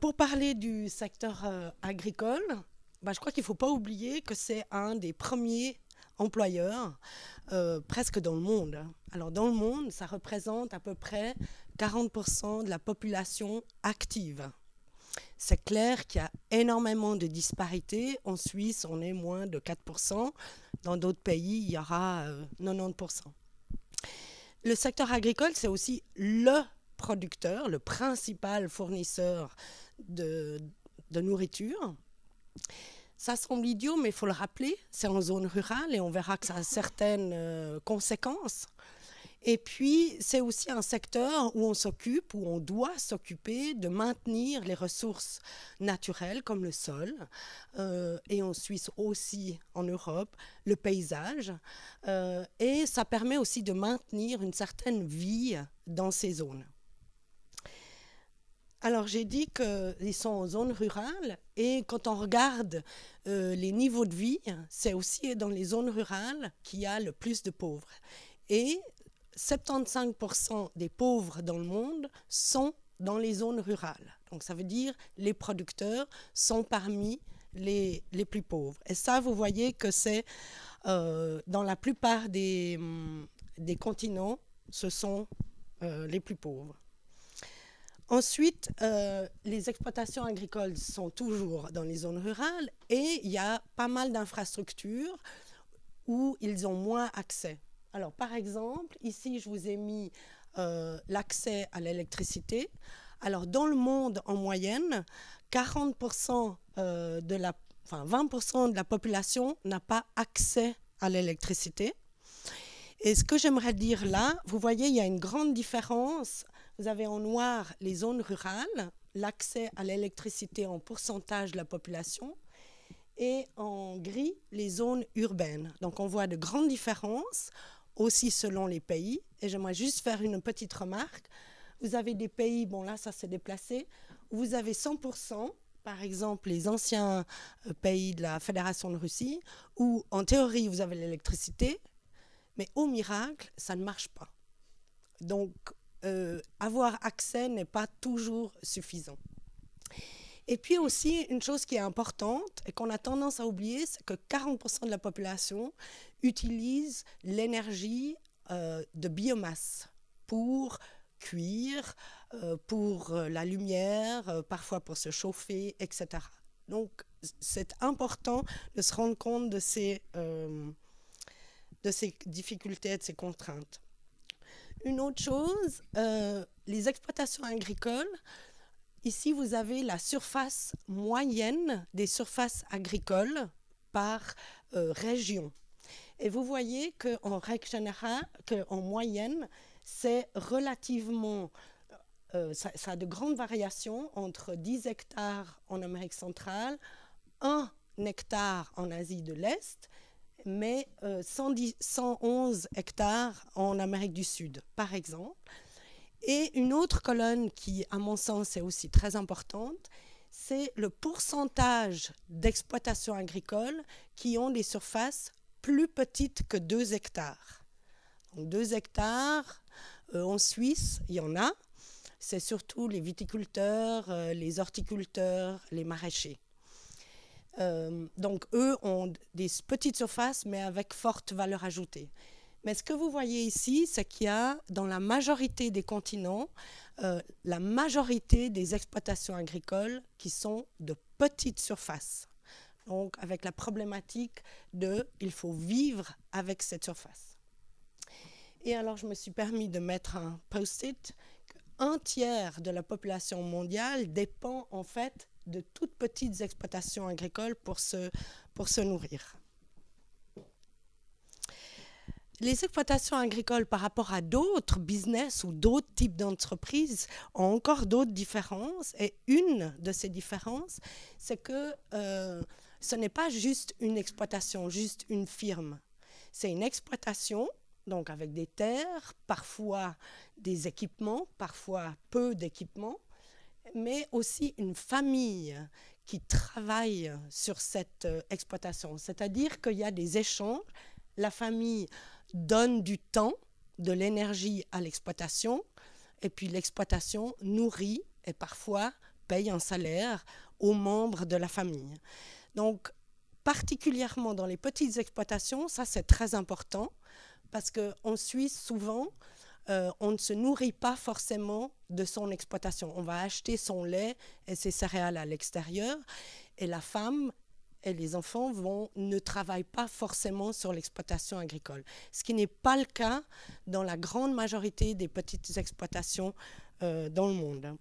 Pour parler du secteur agricole, je crois qu'il ne faut pas oublier que c'est un des premiers employeurs presque dans le monde. Alors dans le monde, ça représente à peu près 40% de la population active. C'est clair qu'il y a énormément de disparités. En Suisse, on est moins de 4%. Dans d'autres pays, il y aura 90%. Le secteur agricole, c'est aussi le producteur, le principal fournisseur de nourriture. Ça semble idiot, mais il faut le rappeler, c'est en zone rurale et on verra que ça a certaines conséquences. Et puis, c'est aussi un secteur où on doit s'occuper de maintenir les ressources naturelles comme le sol, et en Suisse aussi, en Europe, le paysage. Et ça permet aussi de maintenir une certaine vie dans ces zones. Alors, j'ai dit qu'ils sont en zone rurale et quand on regarde les niveaux de vie, c'est aussi dans les zones rurales qu'il y a le plus de pauvres. Et 75% des pauvres dans le monde sont dans les zones rurales. Donc, ça veut dire que les producteurs sont parmi les plus pauvres. Et ça, vous voyez que c'est dans la plupart des continents, ce sont les plus pauvres. Ensuite, les exploitations agricoles sont toujours dans les zones rurales et il y a pas mal d'infrastructures où ils ont moins accès. Alors, par exemple, ici, je vous ai mis l'accès à l'électricité. Alors, dans le monde, en moyenne, 40% 20% de la population n'a pas accès à l'électricité. Et ce que j'aimerais dire là, vous voyez, il y a une grande différence. Vous avez en noir les zones rurales, l'accès à l'électricité en pourcentage de la population, et en gris, les zones urbaines. Donc, on voit de grandes différences, aussi selon les pays. Et j'aimerais juste faire une petite remarque. Vous avez des pays, bon là, ça s'est déplacé, où vous avez 100%, par exemple, les anciens pays de la Fédération de Russie, où, en théorie, vous avez l'électricité, mais au miracle, ça ne marche pas. Donc, avoir accès n'est pas toujours suffisant. Et puis aussi, une chose qui est importante et qu'on a tendance à oublier, c'est que 40% de la population utilise l'énergie de biomasse pour cuire, pour la lumière, parfois pour se chauffer, etc. Donc, c'est important de se rendre compte de ces difficultés, de ces contraintes. Une autre chose, les exploitations agricoles, ici vous avez la surface moyenne des surfaces agricoles par région. Et vous voyez qu'en règle générale, qu'en moyenne, c'est relativement, ça a de grandes variations entre 10 hectares en Amérique centrale, 1 hectare en Asie de l'Est, mais 111 hectares en Amérique du Sud, par exemple. Et une autre colonne qui, à mon sens, est aussi très importante, c'est le pourcentage d'exploitations agricoles qui ont des surfaces plus petites que 2 hectares. Donc 2 hectares, en Suisse, il y en a. C'est surtout les viticulteurs, les horticulteurs, les maraîchers. Donc, eux ont des petites surfaces, mais avec forte valeur ajoutée. Mais ce que vous voyez ici, c'est qu'il y a, dans la majorité des continents, la majorité des exploitations agricoles qui sont de petites surfaces. Donc, avec la problématique il faut vivre avec cette surface. Et alors, je me suis permis de mettre un post-it. Un tiers de la population mondiale dépend, en fait, de toutes petites exploitations agricoles pour se nourrir. Les exploitations agricoles par rapport à d'autres business ou d'autres types d'entreprises ont encore d'autres différences. Et une de ces différences, c'est que ce n'est pas juste une exploitation, juste une firme. C'est une exploitation, donc avec des terres, parfois des équipements, parfois peu d'équipements, mais aussi une famille qui travaille sur cette exploitation. C'est-à-dire qu'il y a des échanges. La famille donne du temps, de l'énergie à l'exploitation, et puis l'exploitation nourrit et parfois paye un salaire aux membres de la famille. Donc, particulièrement dans les petites exploitations, ça c'est très important parce qu'en Suisse, souvent, on ne se nourrit pas forcément de son exploitation. On va acheter son lait et ses céréales à l'extérieur et la femme et les enfants ne travaillent pas forcément sur l'exploitation agricole. Ce qui n'est pas le cas dans la grande majorité des petites exploitations dans le monde.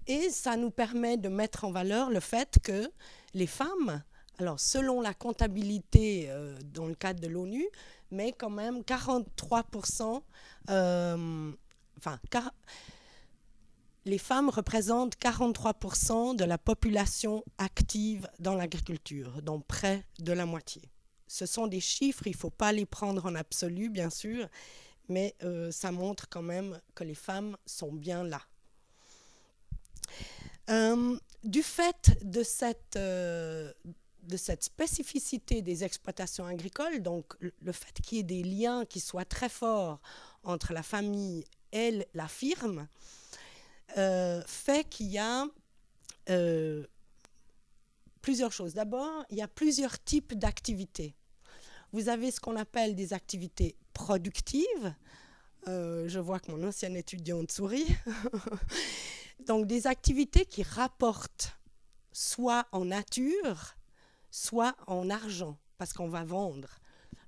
Et ça nous permet de mettre en valeur le fait que les femmes, alors selon la comptabilité dans le cadre de l'ONU, mais quand même 43%, les femmes représentent 43% de la population active dans l'agriculture, donc près de la moitié. Ce sont des chiffres, il ne faut pas les prendre en absolu, bien sûr, mais ça montre quand même que les femmes sont bien là. Du fait de cette spécificité des exploitations agricoles, donc le fait qu'il y ait des liens qui soient très forts entre la famille et la firme, fait qu'il y a plusieurs choses. D'abord, il y a plusieurs types d'activités. Vous avez ce qu'on appelle des activités productives. Je vois que mon ancienne étudiante sourit. Donc, des activités qui rapportent soit en nature, soit en argent, parce qu'on va vendre.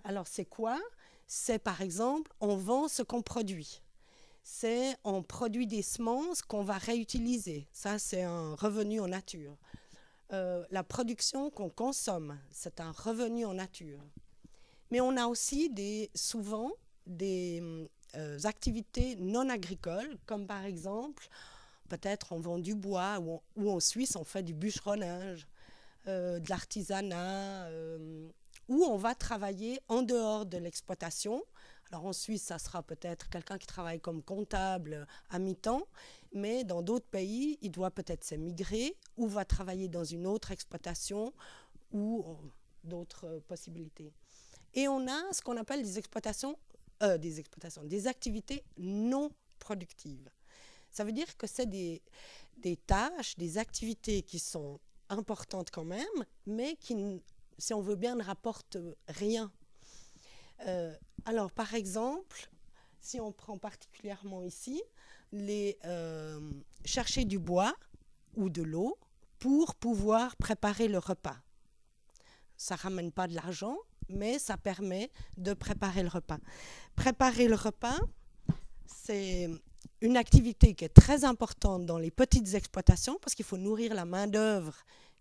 Alors, c'est quoi? C'est, par exemple, on vend ce qu'on produit. C'est on produit des semences qu'on va réutiliser. Ça, c'est un revenu en nature. La production qu'on consomme, c'est un revenu en nature. Mais on a aussi souvent des activités non agricoles, comme par exemple, peut-être on vend du bois, ou en Suisse, on fait du bûcheronnage, de l'artisanat, où on va travailler en dehors de l'exploitation. Alors en Suisse, ça sera peut-être quelqu'un qui travaille comme comptable à mi-temps, mais dans d'autres pays, il doit peut-être s'émigrer ou va travailler dans une autre exploitation ou d'autres possibilités. Et on a ce qu'on appelle des activités non productives. Ça veut dire que c'est des tâches, des activités qui sont importantes quand même, mais qui, si on veut bien, ne rapportent rien. Alors, par exemple, si on prend particulièrement ici, chercher du bois ou de l'eau pour pouvoir préparer le repas. Ça ne ramène pas de l'argent, mais ça permet de préparer le repas. Préparer le repas, c'est une activité qui est très importante dans les petites exploitations parce qu'il faut nourrir la main-d'œuvre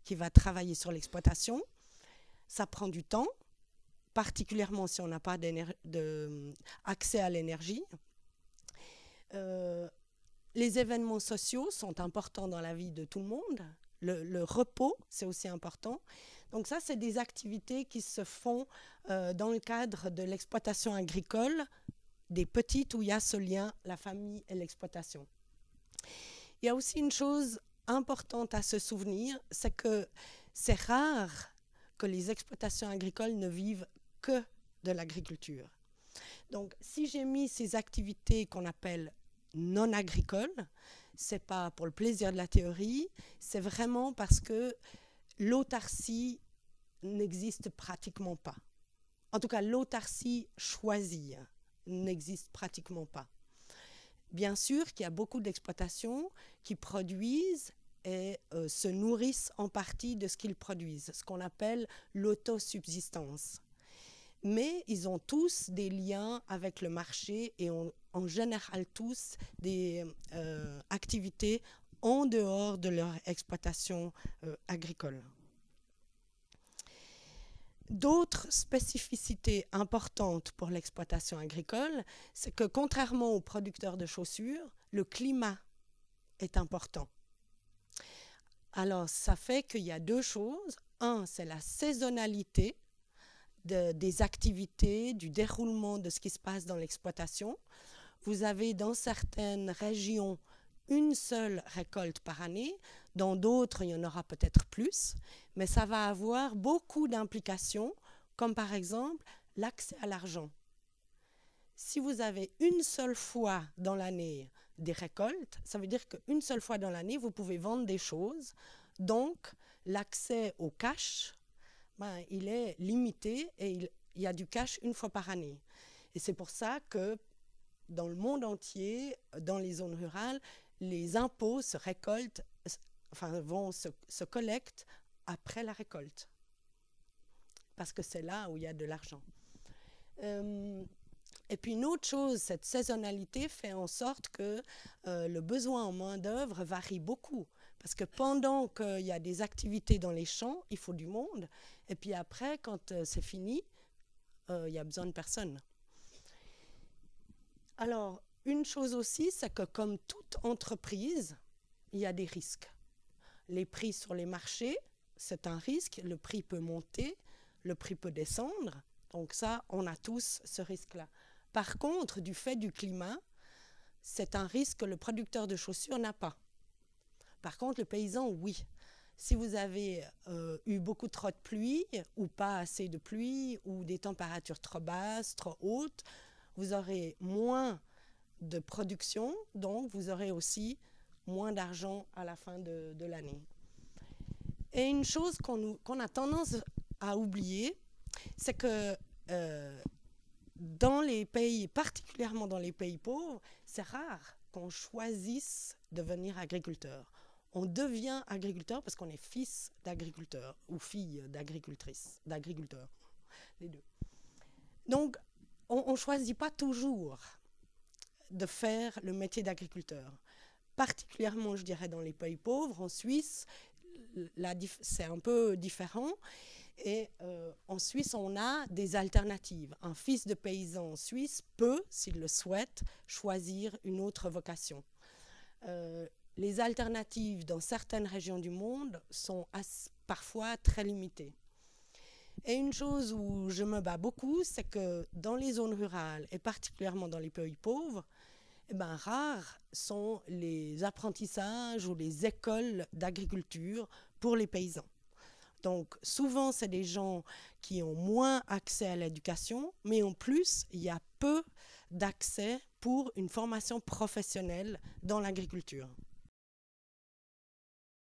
qui va travailler sur l'exploitation. Ça prend du temps, particulièrement si on n'a pas accès à l'énergie. Les événements sociaux sont importants dans la vie de tout le monde. Le repos, c'est aussi important. Donc ça, c'est des activités qui se font dans le cadre de l'exploitation agricole, des petites où il y a ce lien, la famille et l'exploitation. Il y a aussi une chose importante à se souvenir, c'est que c'est rare que les exploitations agricoles ne vivent que de l'agriculture. Donc, si j'ai mis ces activités qu'on appelle non agricoles, c'est pas pour le plaisir de la théorie, c'est vraiment parce que l'autarcie n'existe pratiquement pas. En tout cas, l'autarcie choisie n'existe pratiquement pas. Bien sûr qu'il y a beaucoup d'exploitations qui produisent et se nourrissent en partie de ce qu'ils produisent, ce qu'on appelle l'autosubsistance. Mais ils ont tous des liens avec le marché et en général tous des activités en dehors de leur exploitation agricole. D'autres spécificités importantes pour l'exploitation agricole, c'est que contrairement aux producteurs de chaussures, le climat est important. Alors, ça fait qu'il y a deux choses. Un, c'est la saisonnalité des activités, du déroulement de ce qui se passe dans l'exploitation. Vous avez dans certaines régions une seule récolte par année, dans d'autres il y en aura peut-être plus, mais ça va avoir beaucoup d'implications, comme par exemple l'accès à l'argent. Si vous avez une seule fois dans l'année des récoltes, ça veut dire qu'une seule fois dans l'année, vous pouvez vendre des choses. Donc, l'accès au cash, il est limité et il y a du cash une fois par année. Et c'est pour ça que dans le monde entier, dans les zones rurales, les impôts se récoltent, se collectent après la récolte. Parce que c'est là où il y a de l'argent. Et puis une autre chose, cette saisonnalité fait en sorte que le besoin en main-d'œuvre varie beaucoup. Parce que pendant qu'il y a des activités dans les champs, il faut du monde. Et puis après, quand c'est fini, il y a besoin de personne. Alors, une chose aussi, c'est que comme toute entreprise, il y a des risques. Les prix sur les marchés, c'est un risque. Le prix peut monter, le prix peut descendre. Donc ça, on a tous ce risque-là. Par contre, du fait du climat, c'est un risque que le producteur de chaussures n'a pas. Par contre, le paysan, oui. Si vous avez eu beaucoup trop de pluie ou pas assez de pluie ou des températures trop basses, trop hautes, vous aurez moins de production, donc vous aurez aussi moins d'argent à la fin de l'année. Et une chose qu'on a tendance à oublier, c'est que dans les pays, particulièrement dans les pays pauvres, c'est rare qu'on choisisse de devenir agriculteur. On devient agriculteur parce qu'on est fils d'agriculteur ou fille d'agriculteur, les deux. Donc, on ne choisit pas toujours de faire le métier d'agriculteur. Particulièrement, je dirais, dans les pays pauvres, en Suisse, c'est un peu différent. Et en Suisse, on a des alternatives. Un fils de paysan en Suisse peut, s'il le souhaite, choisir une autre vocation. Les alternatives dans certaines régions du monde sont parfois très limitées. Et une chose où je me bats beaucoup, c'est que dans les zones rurales, et particulièrement dans les pays pauvres, rares sont les apprentissages ou les écoles d'agriculture pour les paysans. Donc souvent, c'est des gens qui ont moins accès à l'éducation, mais en plus, il y a peu d'accès pour une formation professionnelle dans l'agriculture.